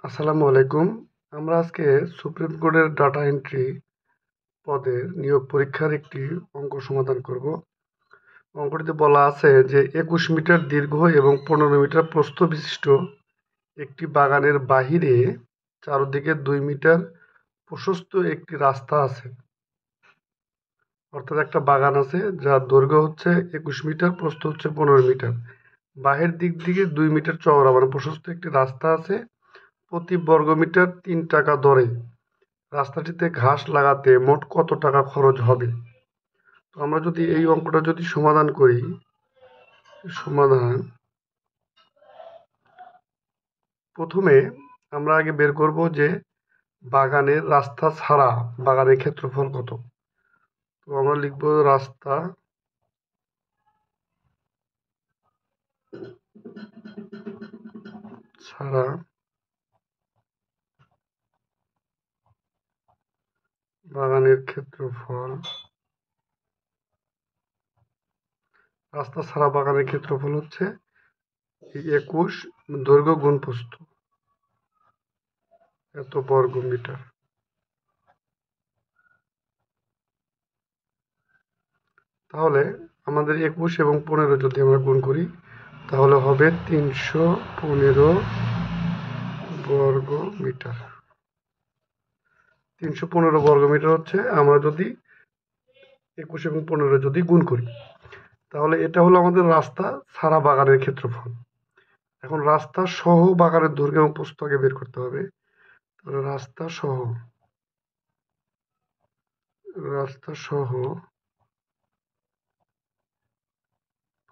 আসসালামু আলাইকুম। আমরা আজকে সুপ্রিম কোর্টের ডাটা এন্ট্রি পদের নিয়োগ পরীক্ষার একটি অঙ্ক সমাধান করব। অঙ্কটিতে বলা আছে যে 21 মিটার দীর্ঘ এবং 15 মিটার প্রস্থ বিশিষ্ট একটি বাগানের বাহিরে চারদিকে 2 মিটার প্রশস্ত একটি রাস্তা আছে। অর্থাৎ একটা বাগান আছে যার দৈর্ঘ্য হচ্ছে 21 মিটার, প্রস্থ হচ্ছে 15 মিটার। বাহির দিক থেকে 2 মিটার চওড়া মানে প্রশস্ত একটি রাস্তা আছে। প্রতি বর্গমিটার 3 টাকা দরে রাস্তাটিতে ঘাস লাগাতে মোট কত টাকা খরচ হবে? তো আমরা যদি এই অঙ্কটা যদি সমাধান করি, সমাধান প্রথমে আমরা আগে বের করব যে বাগানের রাস্তা ছাড়া বাগানের ক্ষেত্রফল কত। তো আমরা লিখব রাস্তা ছাড়া বাগানের ক্ষেত্রফল। রাস্তা ছাড়া বাগানের ক্ষেত্রফল হচ্ছে 21 দৈর্ঘ্য গুণ প্রস্থ, এত বর্গ মিটার। তাহলে আমাদের 21 এবং 15 যদি আমরা গুণ করি তাহলে হবে 315 বর্গ মিটার। 315 বর্গ মিটার হচ্ছে আমরা যদি 21 এবং 15 যদি গুণ করি তাহলে এটা হলো আমাদের রাস্তা ছাড়া বাগানের ক্ষেত্রফল। এখন রাস্তা সহ বাগানের দৈর্ঘ্য এবং প্রস্থ আগে বের করতে হবে। তাহলে রাস্তা সহ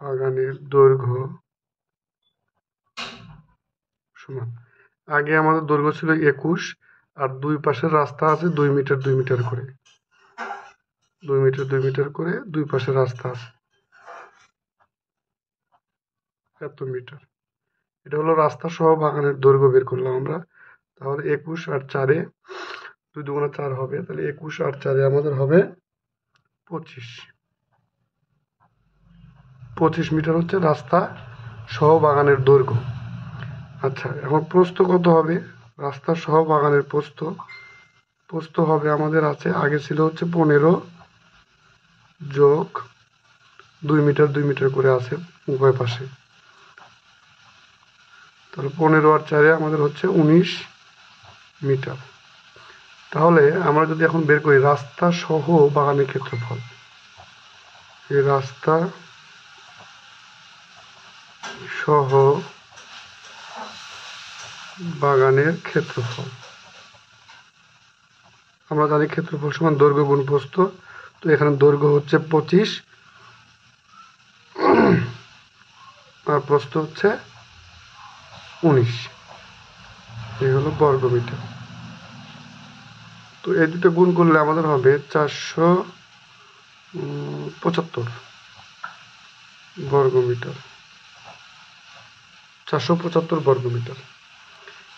বাগানের দৈর্ঘ্য সমান, আগে আমাদের দৈর্ঘ্য ছিল 21 আর দুই পাশের রাস্তা আছে 2 মিটার 2 মিটার করে, 2 মিটার 2 মিটার করে দুই পাশের রাস্তা আছে এত মিটার। এটা হলো রাস্তা সহ বাগানের দৈর্ঘ্য বের করলাম আমরা। তাহলে 21 আর 4-এ 2 দুগুণে 4 হবে, তাহলে 21 আর 4-এ আমাদের হবে 25 মিটার হচ্ছে রাস্তা সহ বাগানের দৈর্ঘ্য। আচ্ছা, এখন প্রস্থ কত হবে? রাস্তা সহ বাগানের প্রস্থ হবে আমাদের আছে আগে ছিল হচ্ছে 15 যোগ 2 মিটার 2 মিটার করে আছে উভয় পাশে। তাহলে 15 আর 4-এ আমাদের হচ্ছে 19 মিটার। তাহলে আমরা যদি এখন বের করি রাস্তা সহ বাগানের ক্ষেত্রফল, এই রাস্তা সহ বাগানের ক্ষেত্রফল, আমরা জানি ক্ষেত্রফল সমান দৈর্ঘ্য গুণ প্রস্থ। তো এখানে দৈর্ঘ্য হচ্ছে 25 আর প্রস্থ হচ্ছে 19, এই হলো বর্গ মিটার। তো এই দুটো গুণ করলে আমাদের হবে 475 বর্গ মিটার, 475 বর্গ মিটার।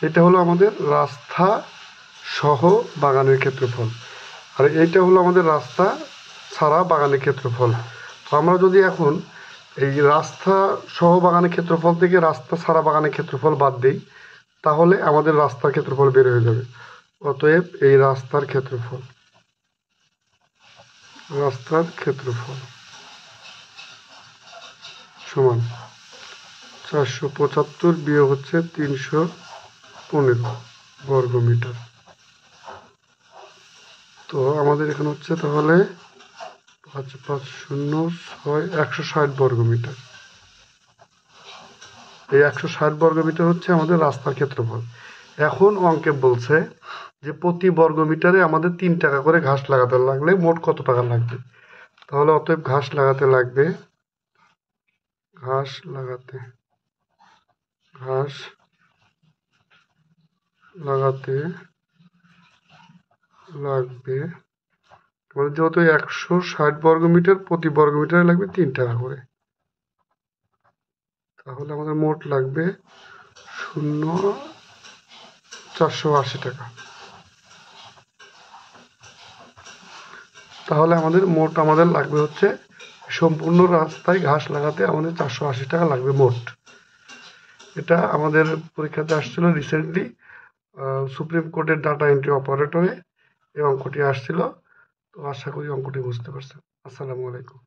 এটা হলো আমাদের রাস্তা সহ বাগানের ক্ষেত্রফল, আর এইটা হলো আমাদের রাস্তা ছাড়া বাগানের ক্ষেত্রফল। তো আমরা যদি এখন এই রাস্তা সহ বাগানের ক্ষেত্রফল থেকে রাস্তা ছাড়া বাগানের ক্ষেত্রফল বাদ দিই তাহলে আমাদের রাস্তার ক্ষেত্রফল বের হয়ে যাবে। অতএব এই রাস্তার ক্ষেত্রফল সমান 475 বিয়োগ হচ্ছে 315 বর্গ মিটার। তো আমাদের এখানে হচ্ছে তাহলে 160 বর্গ মিটার। এই 160 বর্গ মিটার হচ্ছে আমাদের রাস্তার ক্ষেত্রফল। এখন অঙ্কে বলছে যে প্রতি বর্গ মিটারে আমাদের 3 টাকা করে ঘাস লাগাতে লাগলে মোট কত টাকা লাগবে। তাহলে অতএব ঘাস লাগাতে লাগবে আমাদের যেহেতু 160 বর্গ মিটার, প্রতি বর্গ মিটারে লাগবে 3 টাকা করে, তাহলে আমাদের মোট লাগবে 480 টাকা। তাহলে আমাদের লাগবে হচ্ছে সম্পূর্ণ রাস্তায় ঘাস লাগাতে আমাদের 480 টাকা লাগবে মোট। এটা আমাদের পরীক্ষাতে আসছিল রিসেন্টলি, সুপ্রিম কোর্টের ডাটা এন্ট্রি অপারেটরে এই অঙ্কটি আসছিল। তো আশা করি অঙ্কটি বুঝতে পারছেন। আসসালামু আলাইকুম।